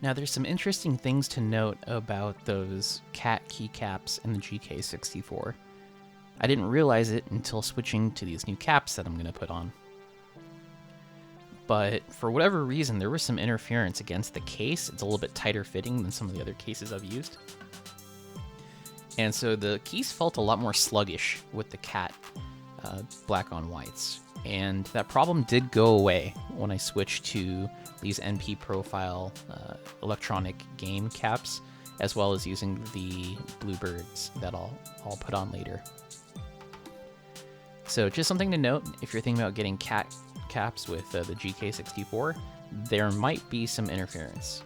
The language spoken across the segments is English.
Now, there's some interesting things to note about those cat keycaps in the GK64. I didn't realize it until switching to these new caps that I'm going to put on. But for whatever reason, there was some interference against the case. It's a little bit tighter fitting than some of the other cases I've used. And so the keys felt a lot more sluggish with the cat black on whites. And that problem did go away when I switched to these NP profile electronic game caps, as well as using the BlueBirds that I'll put on later. So just something to note, if you're thinking about getting cat caps with the GK64, there might be some interference,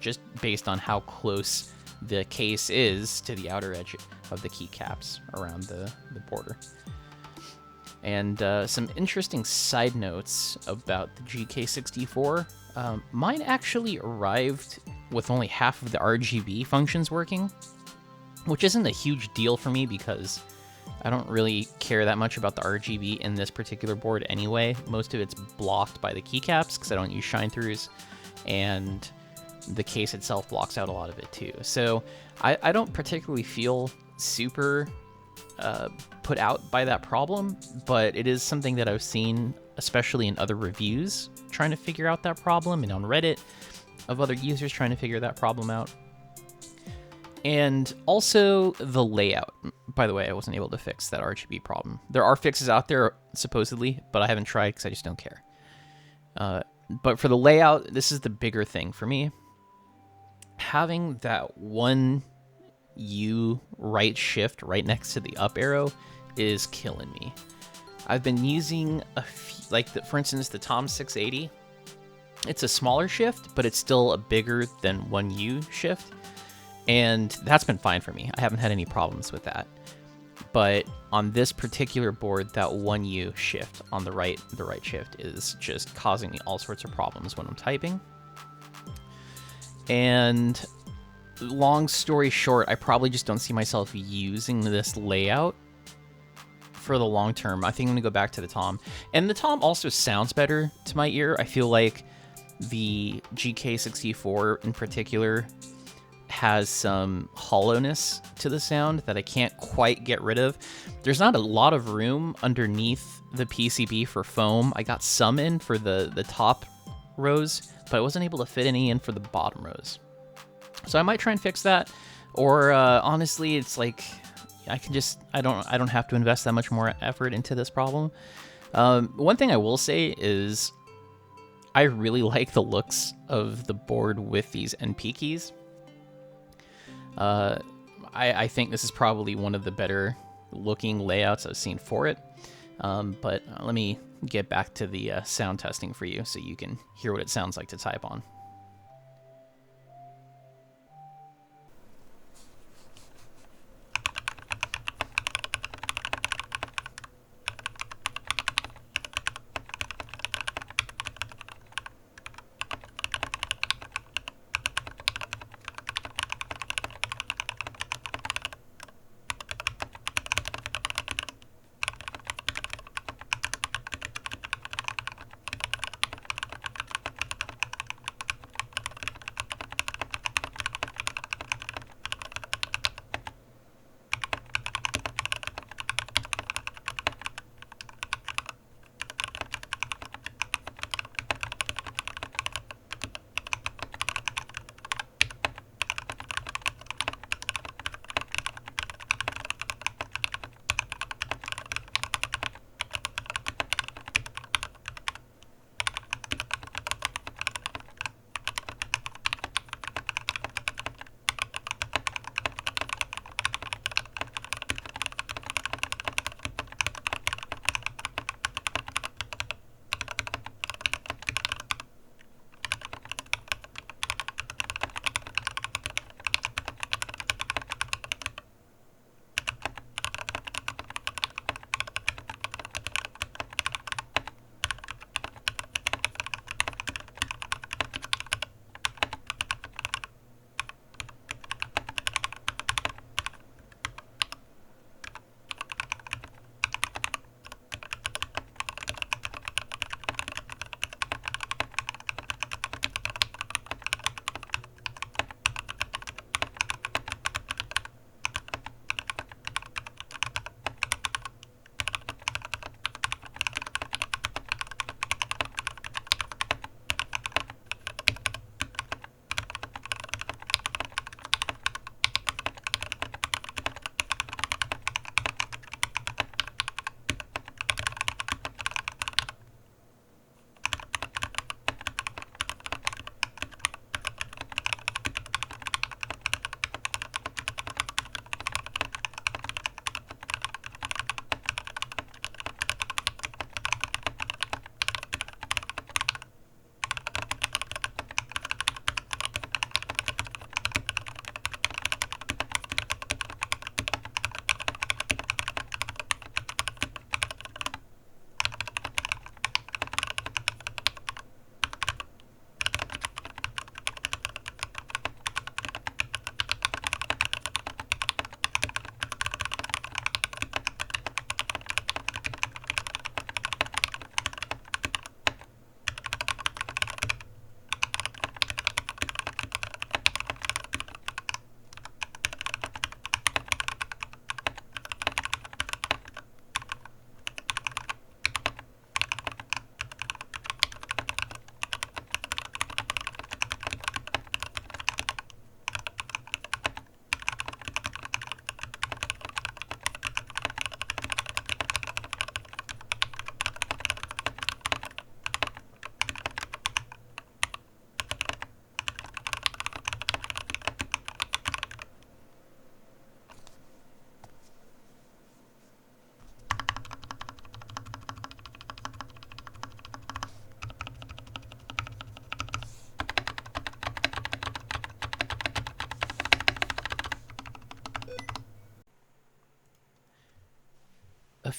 just based on how close the case is to the outer edge of the keycaps around the border. And some interesting side notes about the GK64. Mine actually arrived with only half of the RGB functions working, which isn't a huge deal for me because I don't really care that much about the RGB in this particular board anyway. Most of it's blocked by the keycaps because I don't use shine-throughs, and the case itself blocks out a lot of it too. So I don't particularly feel super put out by that problem, but it is something that I've seen, especially in other reviews, trying to figure out that problem, and on Reddit of other users trying to figure that problem out. And also the layout. By the way, I wasn't able to fix that RGB problem. There are fixes out there, supposedly, but I haven't tried because I just don't care. But for the layout, this is the bigger thing for me. Having that one U right shift right next to the up arrow is killing me. I've been using for instance, the Tom 680. It's a smaller shift, but it's still a bigger than one U shift. And that's been fine for me. I haven't had any problems with that. But on this particular board, that 1U shift on the right shift is just causing me all sorts of problems when I'm typing. And long story short, I probably just don't see myself using this layout for the long term. I think I'm gonna go back to the Tom. And the Tom also sounds better to my ear. I feel like the GK64 in particular has some hollowness to the sound that I can't quite get rid of. There's not a lot of room underneath the PCB for foam. I got some in for the top rows, but I wasn't able to fit any in for the bottom rows. So I might try and fix that, or honestly, it's like I don't have to invest that much more effort into this problem. One thing I will say is I really like the looks of the board with these NP keys. I think this is probably one of the better looking layouts I've seen for it. But let me get back to the sound testing for you so you can hear what it sounds like to type on.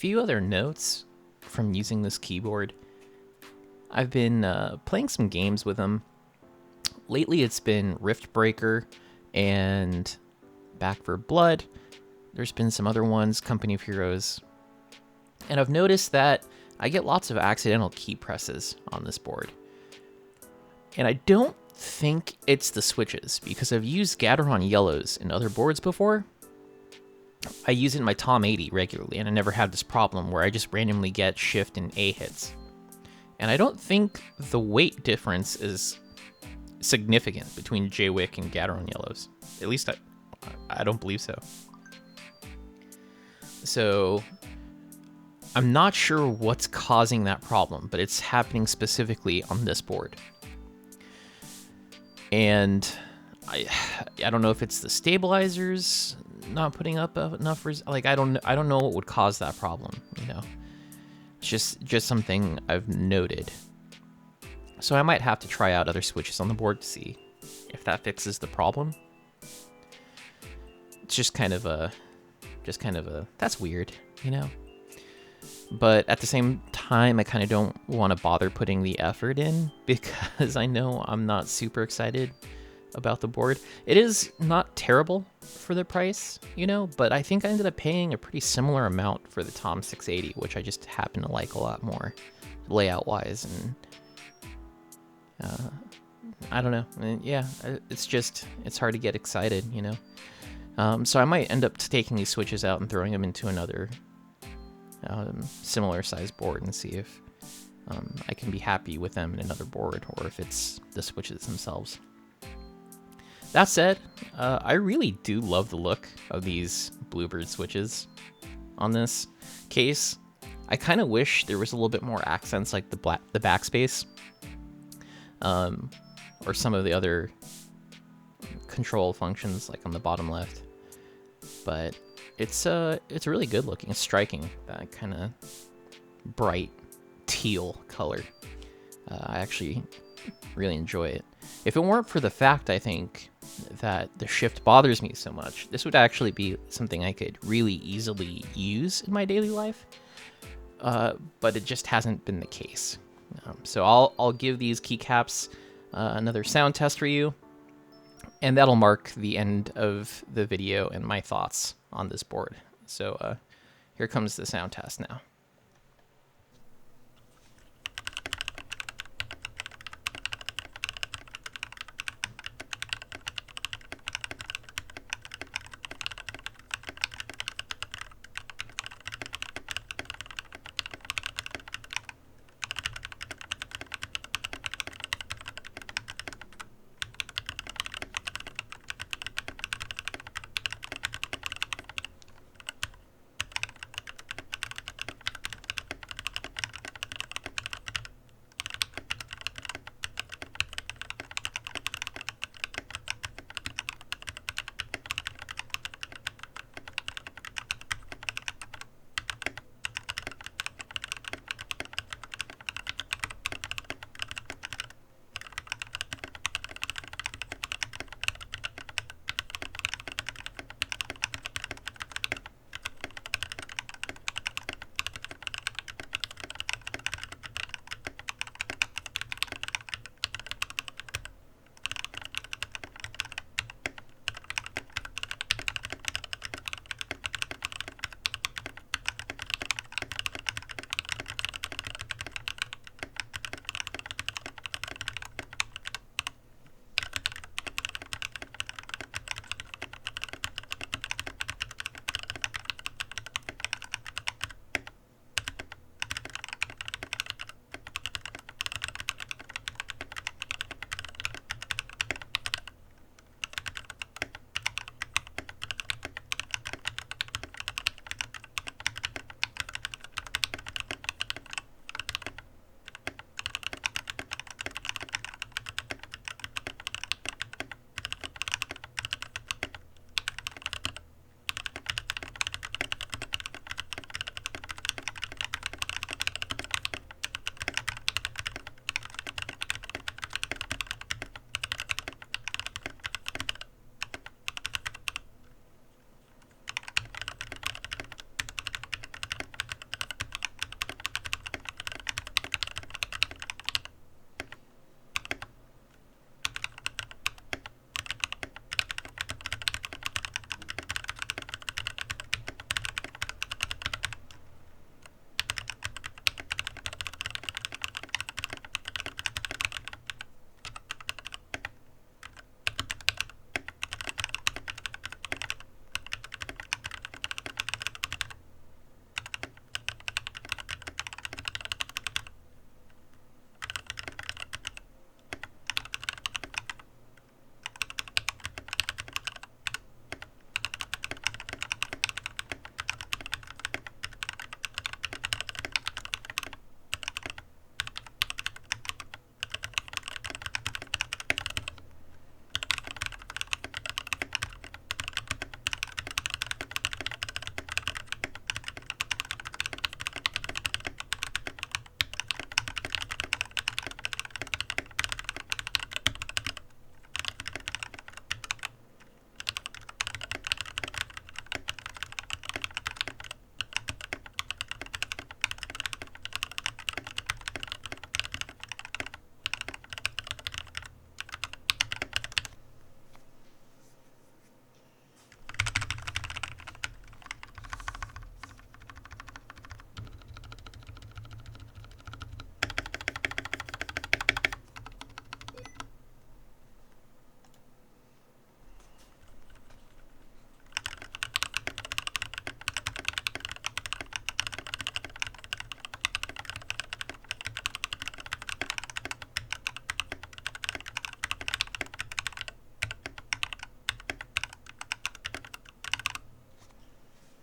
few other notes from using this keyboard. I've been playing some games with them. Lately it's been Rift Breaker and Back for Blood. There's been some other ones, Company of Heroes. And I've noticed that I get lots of accidental key presses on this board. And I don't think it's the switches, because I've used Gateron yellows in other boards before. I use it in my Tom 80 regularly, and I never had this problem where I just randomly get shift and A hits. And I don't think the weight difference is significant between Jwick and Gateron yellows. At least I don't believe so. So I'm not sure what's causing that problem, but it's happening specifically on this board. And I don't know if it's the stabilizers not putting up enough like I don't know what would cause that problem, you know. It's just something I've noted. So I might have to try out other switches on the board to see if that fixes the problem. It's just kind of a that's weird, you know. But at the same time, I kind of don't want to bother putting the effort in because I know I'm not super excited about the board. It is not terrible for the price, you know, but I think I ended up paying a pretty similar amount for the Tom 680, which I just happen to like a lot more layout-wise. And I don't know. Yeah, it's hard to get excited, you know. So I might end up taking these switches out and throwing them into another similar size board and see if I can be happy with them in another board, or if it's the switches themselves. That said, I really do love the look of these BlueBird switches on this case. I kind of wish there was a little bit more accents, like the backspace, or some of the other control functions, like on the bottom left. But it's really good looking. It's striking, that kind of bright teal color. I actually really enjoy it. If it weren't for the fact, I think, that the shift bothers me so much, this would actually be something I could really easily use in my daily life. But it just hasn't been the case. So I'll give these keycaps another sound test for you, and that'll mark the end of the video and my thoughts on this board. So here comes the sound test now.